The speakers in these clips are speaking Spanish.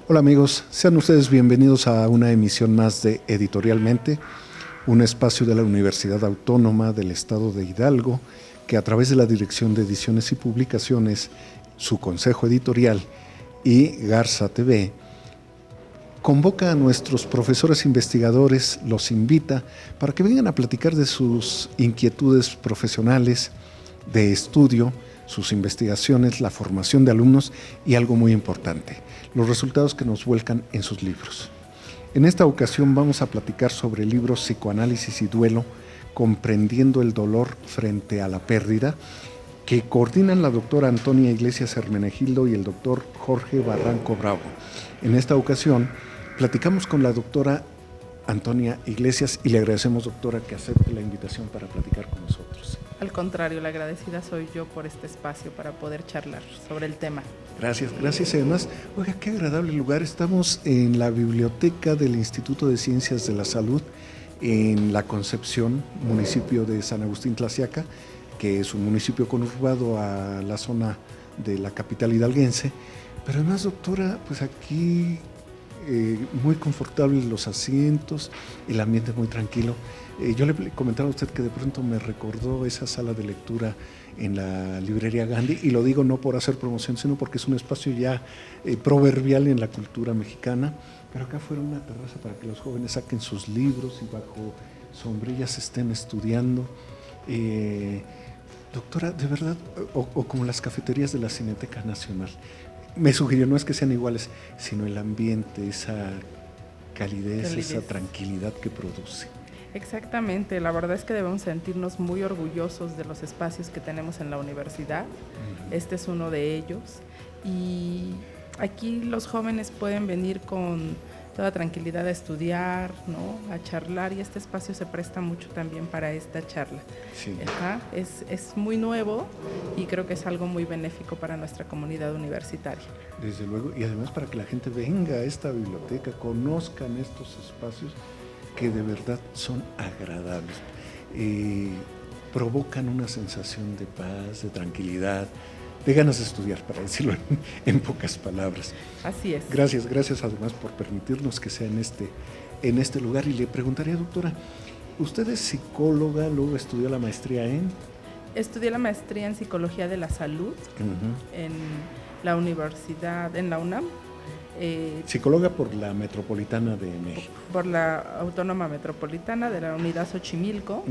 Hola amigos, sean ustedes bienvenidos a una emisión más de Editorialmente, un espacio de la Universidad Autónoma del Estado de Hidalgo que a través de la Dirección de Ediciones y Publicaciones, su Consejo Editorial y Garza TV, convoca a nuestros profesores investigadores, los invita para que vengan a platicar de sus inquietudes profesionales, de estudio, sus investigaciones, la formación de alumnos y algo muy importante, los resultados que nos vuelcan en sus libros. En esta ocasión vamos a platicar sobre el libro Psicoanálisis y Duelo, comprendiendo el dolor frente a la pérdida, que coordinan la doctora Antonia Iglesias Hermenegildo y el doctor Jorge Barranco Bravo. En esta ocasión platicamos con la doctora Antonia Iglesias y le agradecemos, doctora, que acepte la invitación para platicar con nosotros. Al contrario, la agradecida soy yo por este espacio para poder charlar sobre el tema. Gracias. Y además, oiga, qué agradable lugar. Estamos en la biblioteca del Instituto de Ciencias de la Salud en La Concepción, municipio de San Agustín Tlaxiaca, que es un municipio conurbado a la zona de la capital hidalguense. Pero además, doctora, pues aquí muy confortables los asientos, el ambiente muy tranquilo. Yo le comentaba a usted que de pronto me recordó esa sala de lectura en la librería Gandhi, y lo digo no por hacer promoción, sino porque es un espacio ya proverbial en la cultura mexicana, pero acá fuera una terraza para que los jóvenes saquen sus libros y bajo sombrillas estén estudiando. Doctora, de verdad, o como las cafeterías de la Cineteca Nacional, me sugirió, no es que sean iguales, sino el ambiente, esa calidez, esa tranquilidad que produce. Exactamente, la verdad es que debemos sentirnos muy orgullosos de los espacios que tenemos en la universidad. Este es uno de ellos, y aquí los jóvenes pueden venir con toda tranquilidad a estudiar, ¿no?, a charlar, y este espacio se presta mucho también para esta charla. Sí. Es muy nuevo y creo que es algo muy benéfico para nuestra comunidad universitaria. Desde luego, y además para que la gente venga a esta biblioteca, conozcan estos espacios que de verdad son agradables, provocan una sensación de paz, de tranquilidad, de ganas de estudiar, para decirlo en pocas palabras. Así es. Gracias además por permitirnos que sea en este lugar. Y le preguntaría, doctora, ¿usted es psicóloga, luego estudió la maestría en? Estudié la maestría en Psicología de la Salud en la universidad, en la UNAM. Psicóloga por la Metropolitana de México. Por la Autónoma Metropolitana de la Unidad Xochimilco.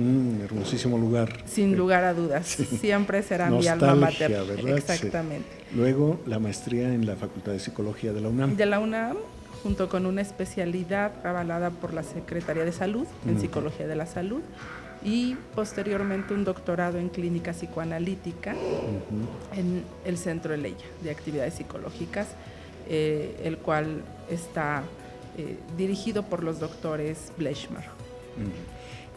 Hermosísimo lugar. Sin lugar a dudas, sí. Siempre será mi alma mater. ¿Verdad? Exactamente. Sí. Luego la maestría en la Facultad de Psicología de la UNAM. De la UNAM, junto con una especialidad avalada por la Secretaría de Salud en Psicología de la Salud, y posteriormente un doctorado en clínica psicoanalítica en el Centro Eleya de Actividades Psicológicas, el cual está dirigido por los doctores Blechmar.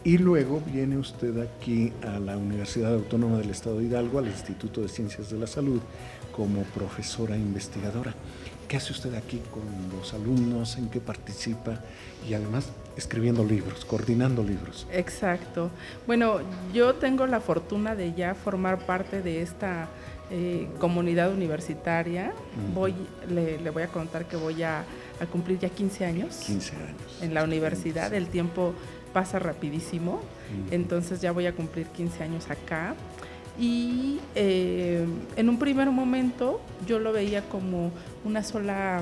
Y luego viene usted aquí a la Universidad Autónoma del Estado de Hidalgo, al Instituto de Ciencias de la Salud, como profesora investigadora. ¿Qué hace usted aquí con los alumnos? ¿En qué participa? Y además escribiendo libros, coordinando libros. Exacto. Bueno, yo tengo la fortuna de ya formar parte de esta comunidad universitaria. Le voy a contar que voy a cumplir ya 15 años. 15 años. En la universidad. El tiempo pasa rapidísimo. Entonces ya voy a cumplir 15 años acá. Y en un primer momento yo lo veía como una sola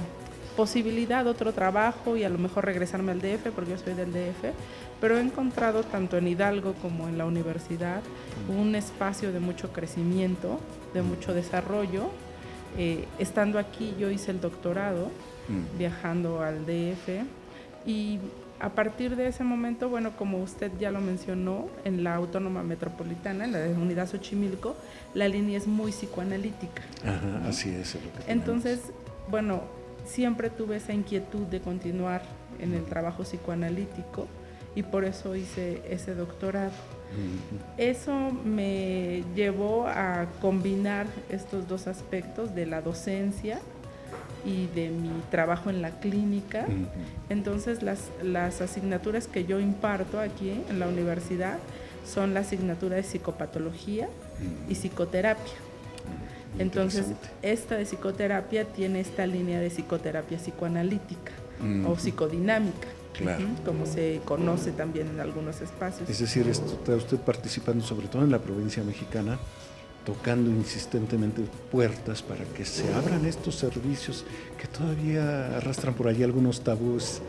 posibilidad, otro trabajo, y a lo mejor regresarme al DF, porque yo soy del DF, pero he encontrado tanto en Hidalgo como en la universidad un espacio de mucho crecimiento, de mucho desarrollo. Estando aquí yo hice el doctorado, viajando al DF, y a partir de ese momento, bueno, como usted ya lo mencionó, en la Autónoma Metropolitana, en la Unidad Xochimilco, la línea es muy psicoanalítica. Ajá, así es. Entonces, bueno, siempre tuve esa inquietud de continuar en el trabajo psicoanalítico, y por eso hice ese doctorado. Eso me llevó a combinar estos dos aspectos de la docencia y de mi trabajo en la clínica. Entonces las asignaturas que yo imparto aquí en la universidad son la asignatura de psicopatología y psicoterapia. Entonces, esta de psicoterapia tiene esta línea de psicoterapia psicoanalítica o psicodinámica, claro, como se conoce también en algunos espacios. Es decir, está usted participando sobre todo en la provincia mexicana, tocando insistentemente puertas para que se abran estos servicios que todavía arrastran por allí algunos tabús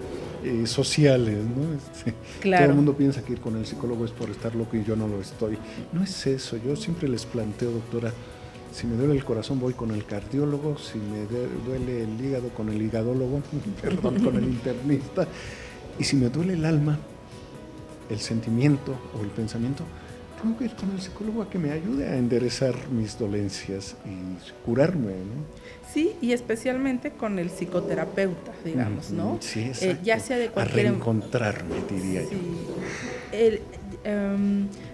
sociales, ¿no? Claro. Todo el mundo piensa que ir con el psicólogo es por estar loco y yo no lo estoy. No es eso, yo siempre les planteo, doctora, si me duele el corazón voy con el cardiólogo, si me duele el hígado con el higadólogo, perdón, con el internista, y si me duele el alma, el sentimiento o el pensamiento, tengo que ir con el psicólogo a que me ayude a enderezar mis dolencias y curarme, ¿no? Sí, y especialmente con el psicoterapeuta, digamos, ¿no? Sí, exacto. Ya sea de cualquier... A reencontrarme, diría yo.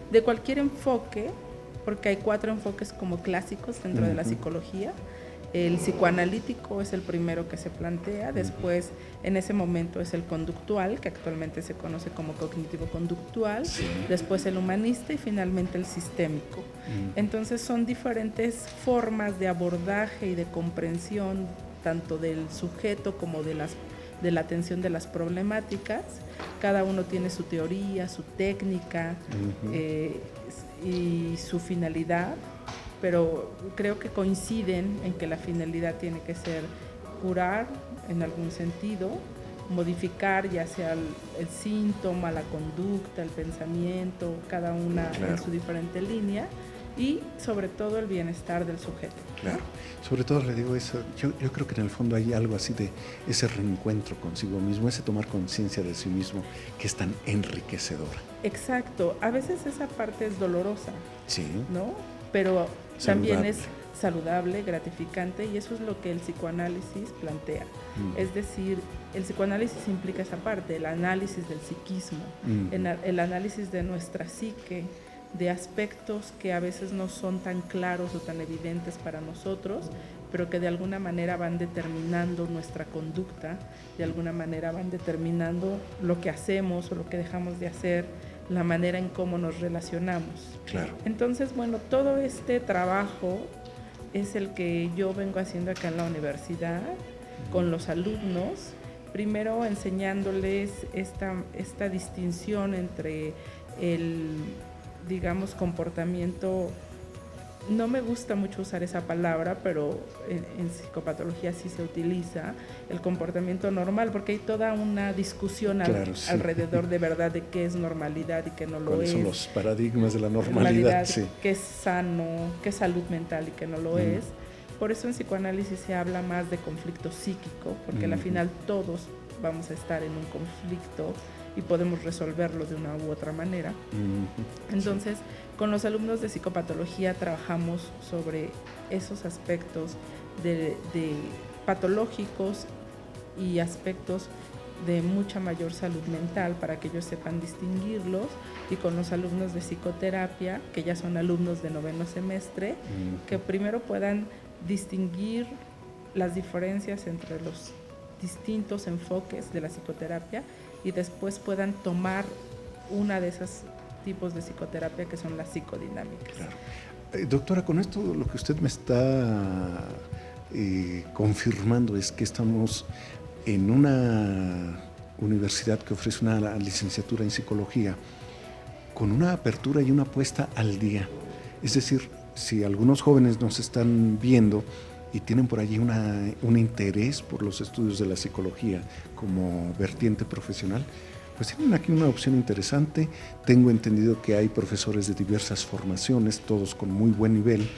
De cualquier enfoque, porque hay 4 enfoques como clásicos dentro de la psicología. El psicoanalítico es el primero que se plantea, después en ese momento es el conductual, que actualmente se conoce como cognitivo-conductual, después el humanista y finalmente el sistémico. Entonces son diferentes formas de abordaje y de comprensión tanto del sujeto como de la atención de las problemáticas. Cada uno tiene su teoría, su técnica y su finalidad, pero creo que coinciden en que la finalidad tiene que ser curar en algún sentido, modificar ya sea el síntoma, la conducta, el pensamiento, cada una en su diferente línea, y sobre todo el bienestar del sujeto. Claro, sobre todo le digo eso, yo creo que en el fondo hay algo así de ese reencuentro consigo mismo, ese tomar conciencia de sí mismo que es tan enriquecedora. Exacto, a veces esa parte es dolorosa, sí, ¿no? Pero saludable. También es saludable, gratificante, y eso es lo que el psicoanálisis plantea. Es decir, el psicoanálisis implica esa parte, el análisis del psiquismo, el análisis de nuestra psique, de aspectos que a veces no son tan claros o tan evidentes para nosotros, pero que de alguna manera van determinando nuestra conducta, de alguna manera van determinando lo que hacemos o lo que dejamos de hacer, la manera en cómo nos relacionamos. Claro. Entonces, bueno, todo este trabajo es el que yo vengo haciendo acá en la universidad con los alumnos, primero enseñándoles esta distinción entre el, digamos, comportamiento. No me gusta mucho usar esa palabra, pero en psicopatología sí se utiliza, el comportamiento normal, porque hay toda una discusión alrededor de verdad de qué es normalidad y qué no lo es. ¿Cuáles son los paradigmas de la normalidad? Sí. Qué es sano, qué es salud mental y qué no lo es. Por eso en psicoanálisis se habla más de conflicto psíquico, porque al final todos vamos a estar en un conflicto y podemos resolverlo de una u otra manera. Entonces, con los alumnos de psicopatología trabajamos sobre esos aspectos de patológicos y aspectos de mucha mayor salud mental para que ellos sepan distinguirlos, y con los alumnos de psicoterapia, que ya son alumnos de 9º semestre, que primero puedan distinguir las diferencias entre los distintos enfoques de la psicoterapia y después puedan tomar una de esos tipos de psicoterapia que son las psicodinámicas. Claro. Doctora, con esto lo que usted me está confirmando es que estamos en una universidad que ofrece una licenciatura en psicología con una apertura y una puesta al día. Es decir, si algunos jóvenes nos están viendo y tienen por allí un interés por los estudios de la psicología como vertiente profesional, pues tienen aquí una opción interesante. Tengo entendido que hay profesores de diversas formaciones, todos con muy buen nivel,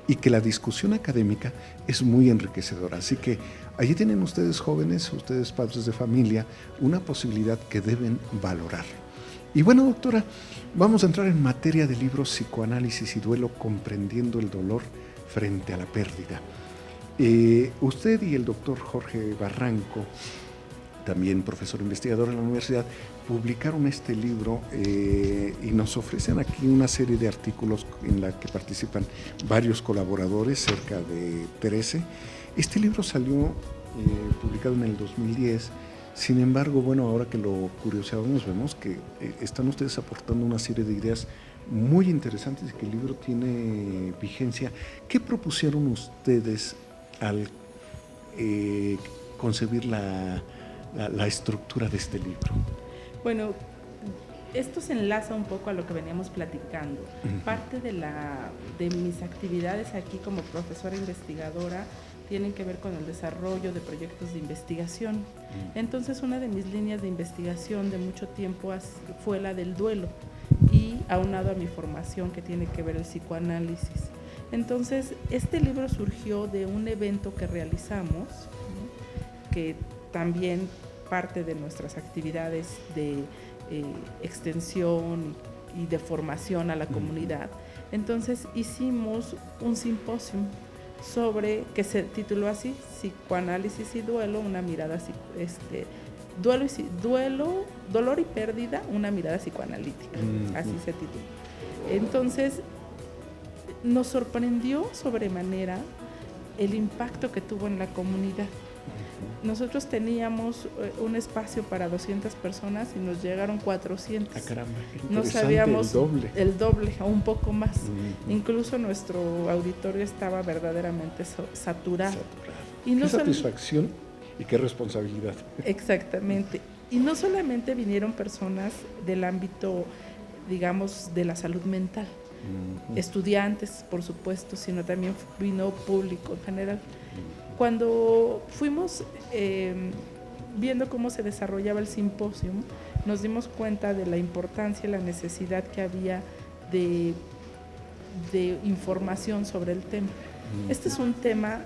y que la discusión académica es muy enriquecedora. Así que allí tienen ustedes jóvenes, ustedes padres de familia, una posibilidad que deben valorar. Y bueno, doctora, vamos a entrar en materia de libros Psicoanálisis y Duelo, comprendiendo el dolor frente a la pérdida. Usted y el doctor Jorge Barranco, también profesor investigador en la universidad, publicaron este libro y nos ofrecen aquí una serie de artículos en la que participan varios colaboradores, cerca de 13. Este libro salió publicado en el 2010. Sin embargo, bueno, ahora que lo curioseamos, vemos que están ustedes aportando una serie de ideas muy interesantes y que el libro tiene vigencia. ¿Qué propusieron ustedes al concebir la estructura de este libro? Bueno, esto se enlaza un poco a lo que veníamos platicando. Parte de mis actividades aquí como profesora investigadora tienen que ver con el desarrollo de proyectos de investigación. Entonces, una de mis líneas de investigación de mucho tiempo fue la del duelo, y aunado a mi formación que tiene que ver el psicoanálisis. Entonces, este libro surgió de un evento que realizamos, ¿no?, que también parte de nuestras actividades de extensión y de formación a la comunidad. Entonces Hicimos un simposio que se tituló así: Psicoanálisis y duelo, una mirada dolor y pérdida, una mirada psicoanalítica. Así se tituló. Entonces nos sorprendió sobremanera el impacto que tuvo en la comunidad. Nosotros teníamos un espacio para 200 personas y nos llegaron 400. Caramba, no sabíamos el doble o un poco más. Incluso nuestro auditorio estaba verdaderamente saturado. Y qué satisfacción y qué responsabilidad. Exactamente. Y no solamente vinieron personas del ámbito, digamos, de la salud mental, estudiantes, por supuesto, sino también vino público en general. Cuando fuimos viendo cómo se desarrollaba el simposio, nos dimos cuenta de la importancia y la necesidad que había de información sobre el tema. Este es un tema,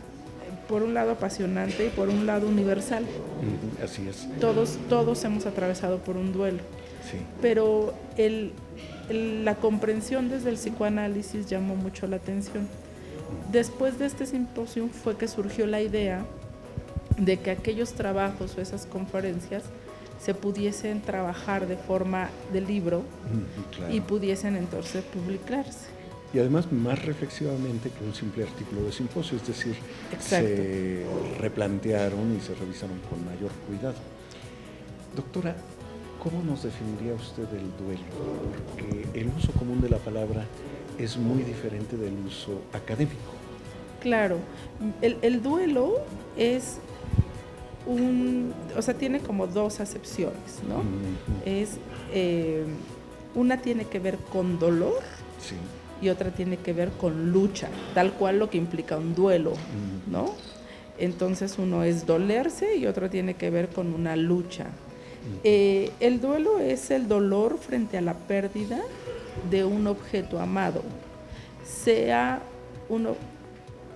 por un lado apasionante y por un lado universal. Así es. Todos hemos atravesado por un duelo. Sí. Pero la comprensión desde el psicoanálisis llamó mucho la atención. Después de este simposio fue que surgió la idea de que aquellos trabajos o esas conferencias se pudiesen trabajar de forma de libro, claro, y pudiesen entonces publicarse. Y además más reflexivamente que un simple artículo de simposio, es decir, exacto, se replantearon y se revisaron con mayor cuidado. Doctora, ¿cómo nos definiría usted el duelo? Porque el uso común de la palabra es muy diferente del uso académico. Claro, el duelo es tiene como dos acepciones, ¿no? Una tiene que ver con dolor, sí, y otra tiene que ver con lucha, tal cual lo que implica un duelo, ¿no? Entonces uno es dolerse y otro tiene que ver con una lucha. El duelo es el dolor frente a la pérdida de un objeto amado, sea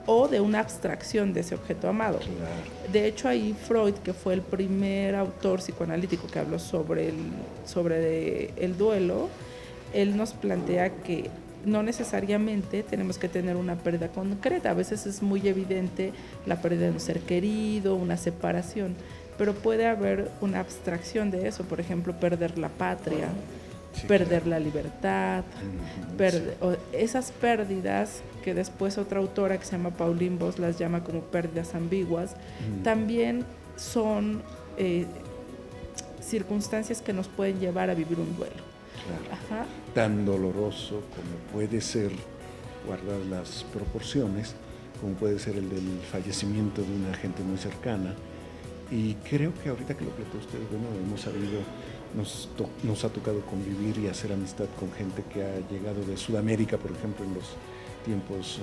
o de una abstracción de ese objeto amado. Claro. De hecho, ahí Freud, que fue el primer autor psicoanalítico que habló sobre el duelo, él nos plantea que no necesariamente tenemos que tener una pérdida concreta. A veces es muy evidente la pérdida de un ser querido, una separación, pero puede haber una abstracción de eso, por ejemplo, perder la patria, sí, perder, claro, la libertad, esas pérdidas que después otra autora que se llama Pauline Boss las llama como pérdidas ambiguas, también son circunstancias que nos pueden llevar a vivir un duelo. Claro. Ajá. Tan doloroso como puede ser, guardar las proporciones, como puede ser el del fallecimiento de una gente muy cercana. Y creo que ahorita que lo planteó usted, bueno, hemos sabido, nos ha tocado convivir y hacer amistad con gente que ha llegado de Sudamérica, por ejemplo, en los tiempos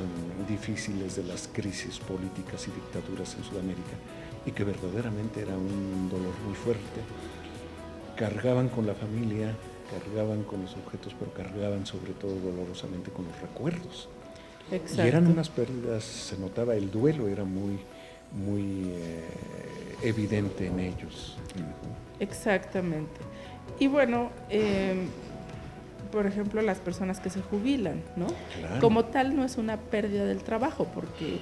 difíciles de las crisis políticas y dictaduras en Sudamérica, y que verdaderamente era un dolor muy fuerte. Cargaban con la familia, cargaban con los objetos, pero cargaban sobre todo dolorosamente con los recuerdos. Exacto. Y eran unas pérdidas, se notaba el duelo, era muy evidente en ellos. Exactamente. Y bueno, por ejemplo, las personas que se jubilan, ¿no? Claro. Como tal no es una pérdida del trabajo, porque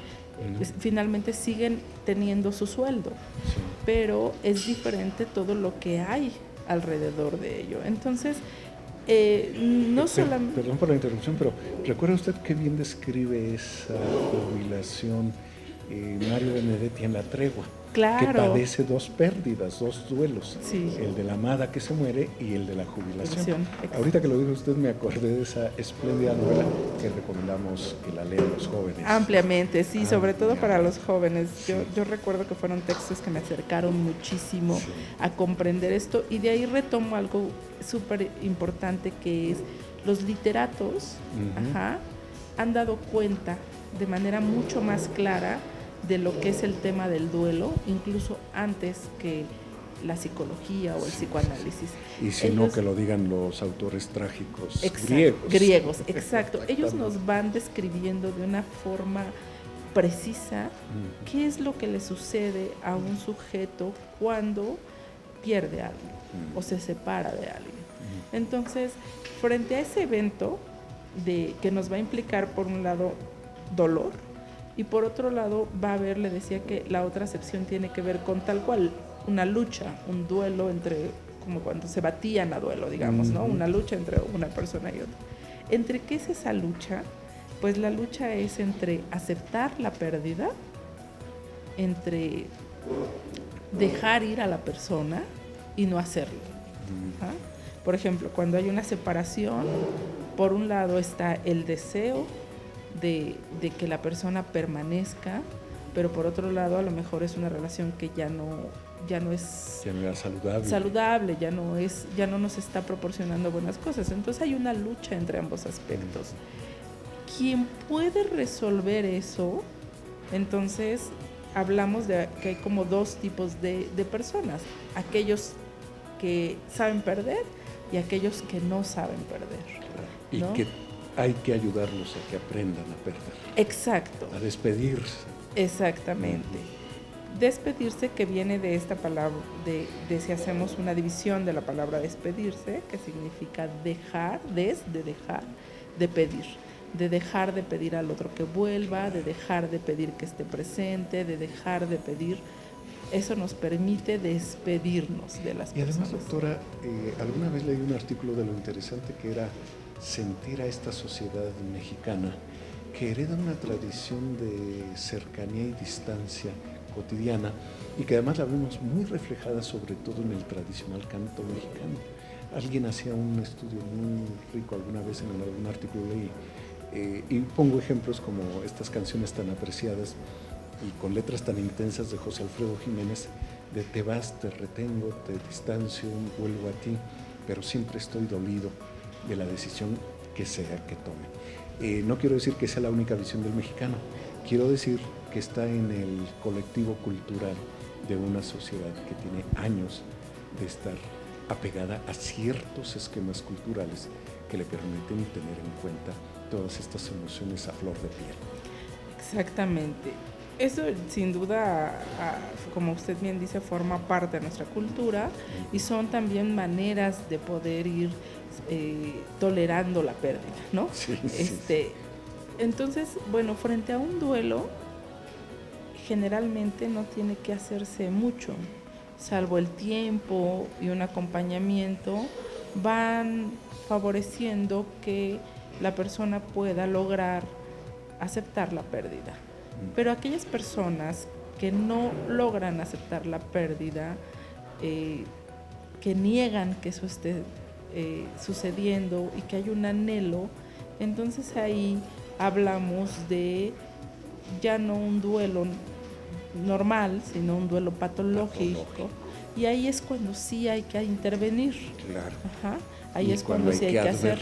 finalmente siguen teniendo su sueldo, sí, pero es diferente todo lo que hay alrededor de ello. Entonces, no solamente... Perdón por la interrupción, pero ¿recuerda usted qué bien describe esa jubilación Mario Benedetti en La Tregua, Claro. que padece dos pérdidas, dos duelos, Sí. el de la amada que se muere y el de la jubilación. Exacto. Ahorita que lo dijo usted me acordé de esa espléndida novela que recomendamos que la lean los jóvenes. Ampliamente, sí, sobre todo para los jóvenes. Sí. Yo recuerdo que fueron textos que me acercaron muchísimo Sí. a comprender esto, y de ahí retomo algo súper importante, que es los literatos han dado cuenta de manera mucho más clara de lo que es el tema del duelo, incluso antes que la psicología o el psicoanálisis. Y si no, que lo digan los autores trágicos griegos. Griegos, exacto. Ellos nos van describiendo de una forma precisa qué es lo que le sucede a un sujeto cuando pierde a alguien o se separa de alguien. Entonces, frente a ese evento que nos va a implicar, por un lado, dolor, y por otro lado va a haber, le decía que la otra acepción tiene que ver con tal cual una lucha, un duelo entre, como cuando se batían a duelo, digamos, ¿no? Una lucha entre una persona y otra. ¿Entre qué es esa lucha? Pues la lucha es entre aceptar la pérdida, entre dejar ir a la persona y no hacerlo. Por ejemplo, cuando hay una separación, por un lado está el deseo de que la persona permanezca, pero por otro lado a lo mejor es una relación que ya no es saludable, ya no nos está proporcionando buenas cosas. Entonces hay una lucha entre ambos aspectos. Quien puede resolver eso, entonces hablamos de que hay como dos tipos de personas: aquellos que saben perder y aquellos que no saben perder, ¿no? Y que hay que ayudarlos a que aprendan a perder. Exacto. A despedirse. Exactamente. Despedirse, que viene de esta palabra, de si hacemos una división de la palabra despedirse, que significa dejar, de pedir. De dejar de pedir al otro que vuelva, de dejar de pedir que esté presente, de dejar de pedir. Eso nos permite despedirnos de las personas. Y además, doctora, alguna vez leí un artículo de lo interesante que era sentir a esta sociedad mexicana que hereda una tradición de cercanía y distancia cotidiana, y que además la vemos muy reflejada sobre todo en el tradicional canto mexicano. Alguien hacía un estudio muy rico alguna vez en algún artículo leí, y pongo ejemplos como estas canciones tan apreciadas y con letras tan intensas de José Alfredo Jiménez, de te vas, te retengo, te distancio, vuelvo a ti, pero siempre estoy dolido de la decisión que sea que tome. No quiero decir que sea la única visión del mexicano, quiero decir que está en el colectivo cultural de una sociedad que tiene años de estar apegada a ciertos esquemas culturales que le permiten tener en cuenta todas estas emociones a flor de piel. Exactamente. Eso sin duda, como usted bien dice, forma parte de nuestra cultura, y son también maneras de poder ir tolerando la pérdida, ¿no? Sí. Entonces, bueno, frente a un duelo, generalmente no tiene que hacerse mucho, salvo el tiempo y un acompañamiento, van favoreciendo que la persona pueda lograr aceptar la pérdida. Pero aquellas personas que no logran aceptar la pérdida, que niegan que eso esté sucediendo y que hay un anhelo, entonces ahí hablamos de ya no un duelo normal, sino un duelo patológico. Y ahí es cuando sí hay que intervenir. Claro. Ahí es cuando sí hay que hacer.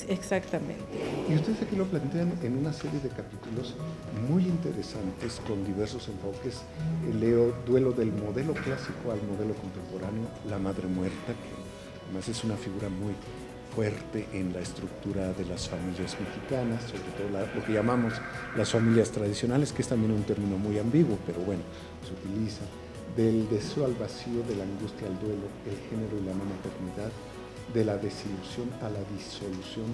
Exactamente. Y ustedes aquí lo plantean en una serie de capítulos muy interesantes con diversos enfoques. Leo duelo del modelo clásico al modelo contemporáneo, la madre muerta, que además es una figura muy fuerte en la estructura de las familias mexicanas, sobre todo lo que llamamos las familias tradicionales, que es también un término muy ambiguo, pero bueno, se utiliza. Del deseo al vacío, de la angustia al duelo, el género y la no maternidad, de la desilusión a la disolución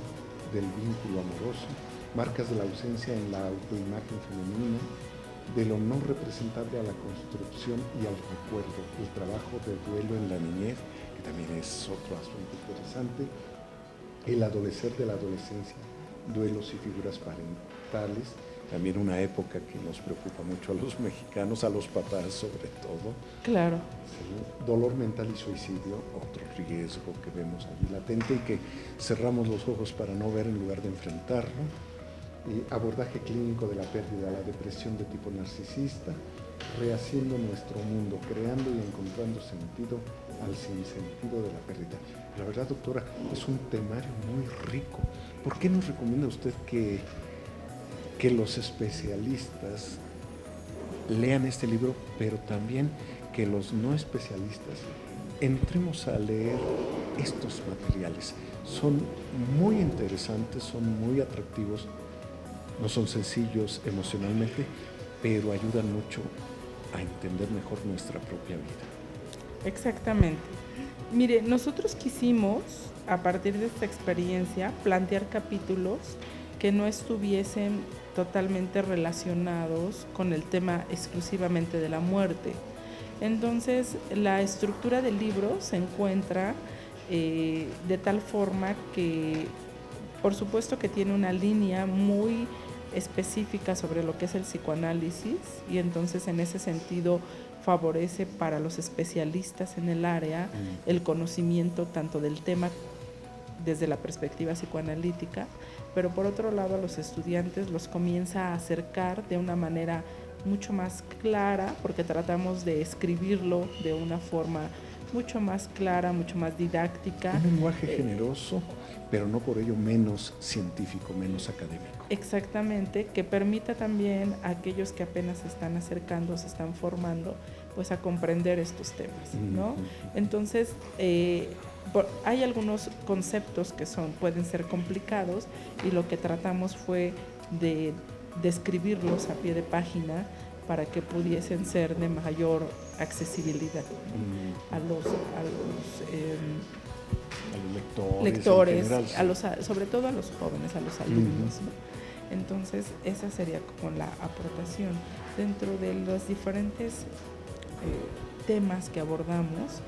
del vínculo amoroso, marcas de la ausencia en la autoimagen femenina, de lo no representable a la construcción y al recuerdo, el trabajo del duelo en la niñez, que también es otro asunto interesante, el adolecer de la adolescencia, duelos y figuras parentales, también una época que nos preocupa mucho a los mexicanos, a los papás sobre todo. Claro. Sí, dolor mental y suicidio, otro riesgo que vemos allí latente y que cerramos los ojos para no ver en lugar de enfrentarlo. Abordaje clínico de la pérdida, la depresión de tipo narcisista, rehaciendo nuestro mundo, creando y encontrando sentido al sinsentido de la pérdida. La verdad, doctora, es un temario muy rico. ¿Por qué nos recomienda usted que los especialistas lean este libro, pero también que los no especialistas entremos a leer estos materiales? Son muy interesantes, son muy atractivos, no son sencillos emocionalmente, pero ayudan mucho a entender mejor nuestra propia vida. Exactamente. Mire, nosotros quisimos, a partir de esta experiencia, plantear capítulos que no estuviesen totalmente relacionados con el tema exclusivamente de la muerte. Entonces, la estructura del libro se encuentra de tal forma que, por supuesto que tiene una línea muy específica sobre lo que es el psicoanálisis, y entonces en ese sentido favorece para los especialistas en el área el conocimiento tanto del tema desde la perspectiva psicoanalítica, pero por otro lado a los estudiantes los comienza a acercar de una manera mucho más clara, porque tratamos de escribirlo de una forma mucho más clara, mucho más didáctica. Un lenguaje generoso, pero no por ello menos científico, menos académico. Exactamente, que permita también a aquellos que apenas se están acercando, se están formando, pues a comprender estos temas, ¿no? Entonces, hay algunos conceptos que pueden ser complicados, y lo que tratamos fue de describirlos a pie de página para que pudiesen ser de mayor accesibilidad a los lectores, general, sobre todo a los jóvenes, a los alumnos, ¿no? Entonces, esa sería como la aportación. Dentro de los diferentes temas que abordamos,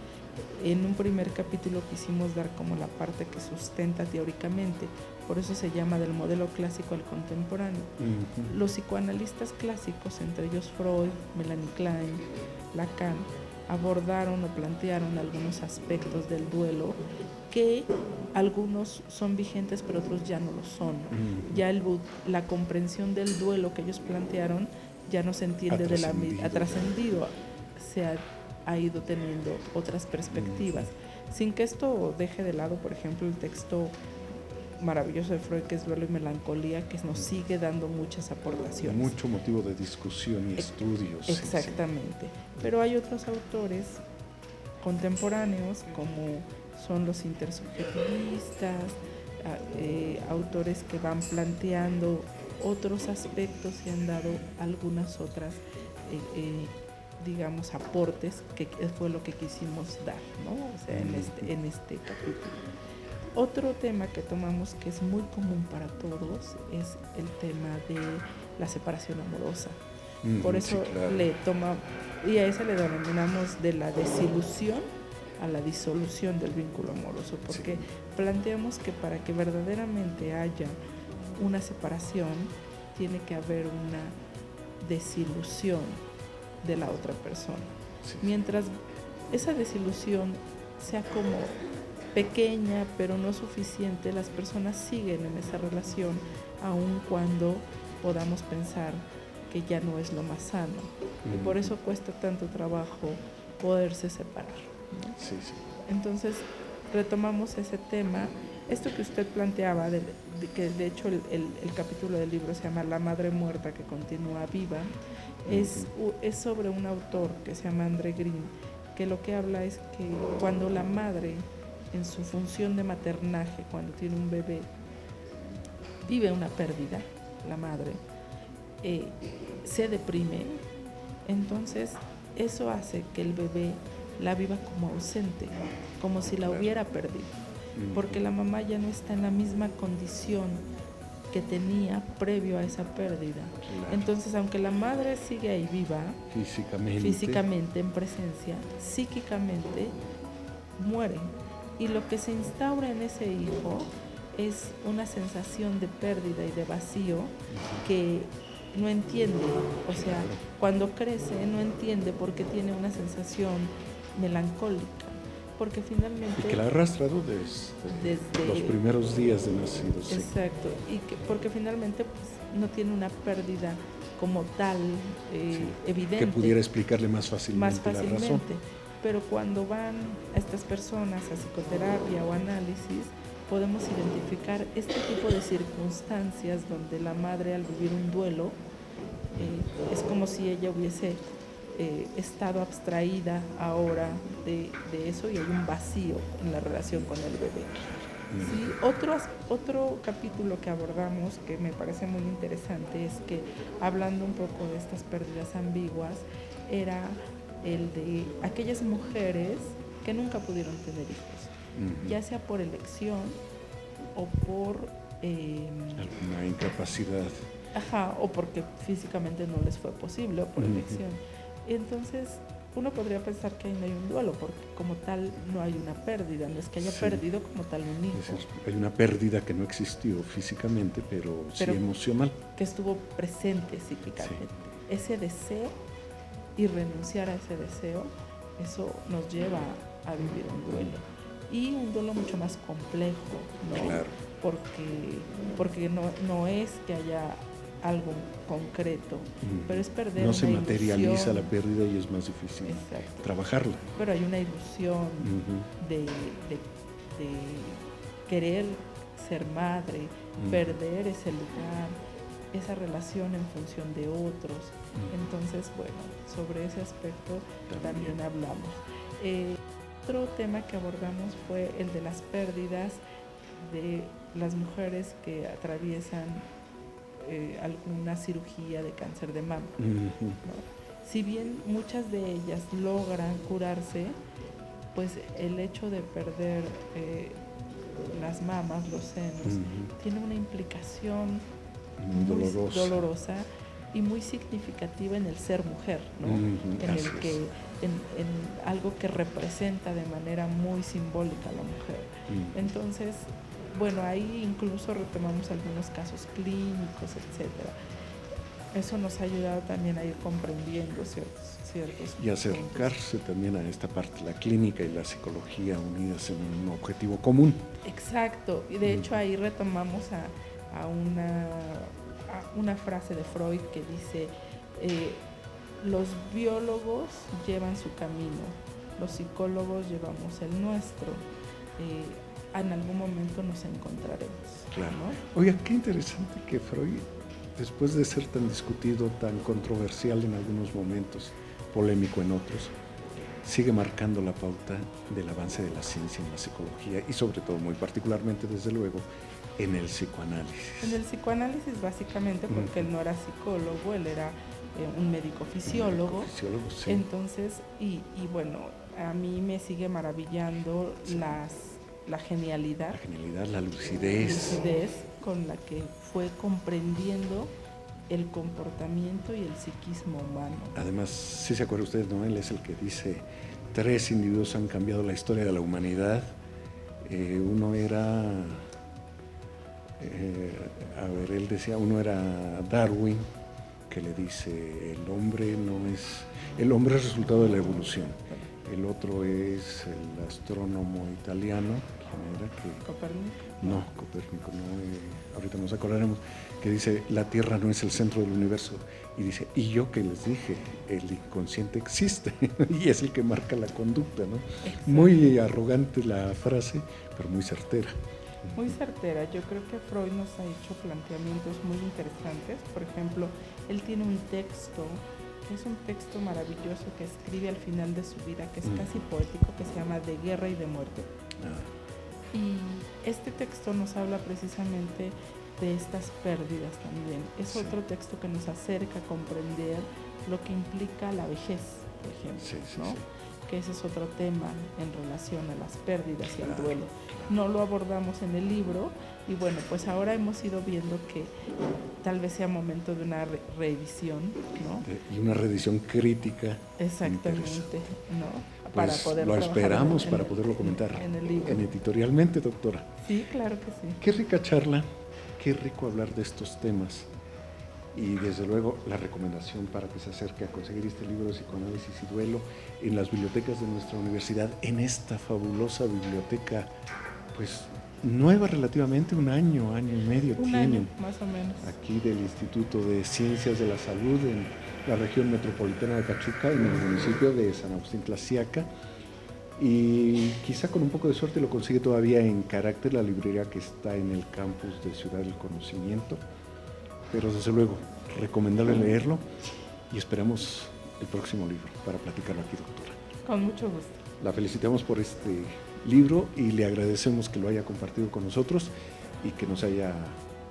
en un primer capítulo quisimos dar como la parte que sustenta teóricamente, por eso se llama del modelo clásico al contemporáneo. Los psicoanalistas clásicos, entre ellos Freud, Melanie Klein, Lacan, abordaron o plantearon algunos aspectos del duelo que algunos son vigentes pero otros ya no lo son. Ya la comprensión del duelo que ellos plantearon ya no se entiende ha trascendido, se ha ido teniendo otras perspectivas, sin que esto deje de lado, por ejemplo, el texto maravilloso de Freud, que es Duelo y Melancolía, que nos sigue dando muchas aportaciones. Mucho motivo de discusión y estudios. Exactamente. Sí. Pero hay otros autores contemporáneos, como son los intersubjetivistas, autores que van planteando otros aspectos y han dado algunas otras digamos, aportes, que fue lo que quisimos dar, ¿no? O sea, en este capítulo. Otro tema que tomamos, que es muy común para todos, es el tema de la separación amorosa. Por eso, sí, claro, y a ese le denominamos de la desilusión a la disolución del vínculo amoroso, porque planteamos que para que verdaderamente haya una separación, tiene que haber una desilusión de la otra persona. Mientras esa desilusión sea como pequeña pero no suficiente, las personas siguen en esa relación aun cuando podamos pensar que ya no es lo más sano, y por eso cuesta tanto trabajo poderse separar, ¿no? Entonces retomamos ese tema, esto que usted planteaba, que de hecho el capítulo del libro se llama La madre muerta que continúa viva. Es sobre un autor que se llama André Green, que lo que habla es que cuando la madre, en su función de maternaje, cuando tiene un bebé, vive una pérdida, la madre, se deprime, entonces eso hace que el bebé la viva como ausente, como si la hubiera perdido, porque la mamá ya no está en la misma condición que tenía previo a esa pérdida. Entonces, aunque la madre sigue ahí viva, físicamente en presencia, psíquicamente muere, y lo que se instaura en ese hijo es una sensación de pérdida y de vacío que no entiende, o sea, cuando crece no entiende por qué tiene una sensación melancólica, porque finalmente... Y que la ha arrastrado desde los primeros días de nacido. Exacto, y porque finalmente pues, no tiene una pérdida como tal evidente. Que pudiera explicarle más fácilmente la razón. Pero cuando van a estas personas a psicoterapia o análisis, podemos identificar este tipo de circunstancias donde la madre al vivir un duelo es como si ella hubiese estado abstraída ahora de eso y hay un vacío en la relación con el bebé. Sí, otro capítulo que abordamos que me parece muy interesante es que, hablando un poco de estas pérdidas ambiguas, era el de aquellas mujeres que nunca pudieron tener hijos, ya sea por elección o por... alguna incapacidad. O porque físicamente no les fue posible o por elección. Entonces, uno podría pensar que ahí no hay un duelo, porque como tal no hay una pérdida, no es que haya perdido como tal un hijo. Es decir, hay una pérdida que no existió físicamente, pero sí emocional. Que estuvo presente psíquicamente. Ese deseo y renunciar a ese deseo, eso nos lleva a vivir un duelo. Y un duelo mucho más complejo, ¿no? Claro. Porque no es que haya algo concreto, pero es perder no una se materializa ilusión. La pérdida y es más difícil trabajarla. Pero hay una ilusión de querer ser madre, perder ese lugar, esa relación en función de otros. Entonces, bueno, sobre ese aspecto también hablamos. Otro tema que abordamos fue el de las pérdidas de las mujeres que atraviesan alguna cirugía de cáncer de mama. ¿No? Si bien muchas de ellas logran curarse, pues el hecho de perder las mamas, los senos, tiene una implicación muy dolorosa y muy significativa en el ser mujer, ¿no? En algo que representa de manera muy simbólica a la mujer. Entonces, bueno, ahí incluso retomamos algunos casos clínicos, etcétera. Eso nos ha ayudado también a ir comprendiendo ciertos y acercarse también a esta parte, la clínica y la psicología unidas en un objetivo común. Exacto, y de hecho ahí retomamos a una frase de Freud que dice, los biólogos llevan su camino, los psicólogos llevamos el nuestro, en algún momento nos encontraremos. Claro. ¿No? Oiga, qué interesante que Freud, después de ser tan discutido, tan controversial en algunos momentos, polémico en otros, sigue marcando la pauta del avance de la ciencia en la psicología y sobre todo, muy particularmente, desde luego, en el psicoanálisis. En el psicoanálisis básicamente porque él no era psicólogo, él era un médico fisiólogo. Sí. Entonces, y bueno, a mí me sigue maravillando la genialidad. La lucidez con la que fue comprendiendo el comportamiento y el psiquismo humano. Además, si se acuerda usted, ¿no? Él es el que dice, 3 individuos han cambiado la historia de la humanidad. Uno era, él decía, uno era Darwin, que le dice, el hombre es resultado de la evolución. El otro es el astrónomo italiano, ¿quién era? Copérnico, ahorita nos acordaremos, que dice, la Tierra no es el centro del universo, y dice, y yo que les dije, el inconsciente existe, y es el que marca la conducta, ¿no? Exacto. Muy arrogante la frase, pero muy certera. Muy certera. Yo creo que Freud nos ha hecho planteamientos muy interesantes. Por ejemplo, él tiene un texto, que es un texto maravilloso que escribe al final de su vida, que es casi poético, que se llama De guerra y de muerte. Y este texto nos habla precisamente de estas pérdidas también. Es otro texto que nos acerca a comprender lo que implica la vejez, por ejemplo, ¿no? Que ese es otro tema en relación a las pérdidas y al duelo. No lo abordamos en el libro y bueno, pues ahora hemos ido viendo que tal vez sea momento de una revisión, ¿no? Y una revisión crítica. Exactamente, ¿no? Pues para poder lo esperamos para poderlo comentar en el libro. En editorialmente, doctora. Sí, claro que sí. Qué rica charla, qué rico hablar de estos temas y desde luego la recomendación para que se acerque a conseguir este libro de Psicoanálisis y Duelo en las bibliotecas de nuestra universidad, en esta fabulosa biblioteca, pues nueva relativamente, un año y medio un tienen. Año, más o menos. Aquí del Instituto de Ciencias de la Salud en la región metropolitana de Cachuca, en el municipio de San Agustín Tlaxiaca. Y quizá con un poco de suerte lo consigue todavía en Carácter, la librería que está en el campus de Ciudad del Conocimiento. Pero desde luego, recomendable leerlo y esperamos el próximo libro para platicarlo aquí, doctora. Con mucho gusto. La felicitamos por este libro y le agradecemos que lo haya compartido con nosotros y que nos haya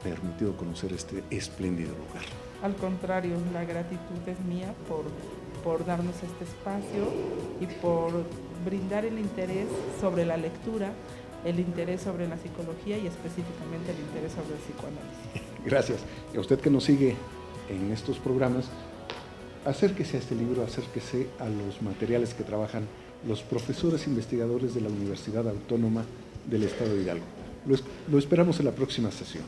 permitido conocer este espléndido lugar. Al contrario, la gratitud es mía por darnos este espacio y por brindar el interés sobre la lectura, el interés sobre la psicología y específicamente el interés sobre el psicoanálisis. Gracias. Y a usted que nos sigue en estos programas, acérquese a este libro, acérquese a los materiales que trabajan los profesores investigadores de la Universidad Autónoma del Estado de Hidalgo. Lo esperamos en la próxima sesión.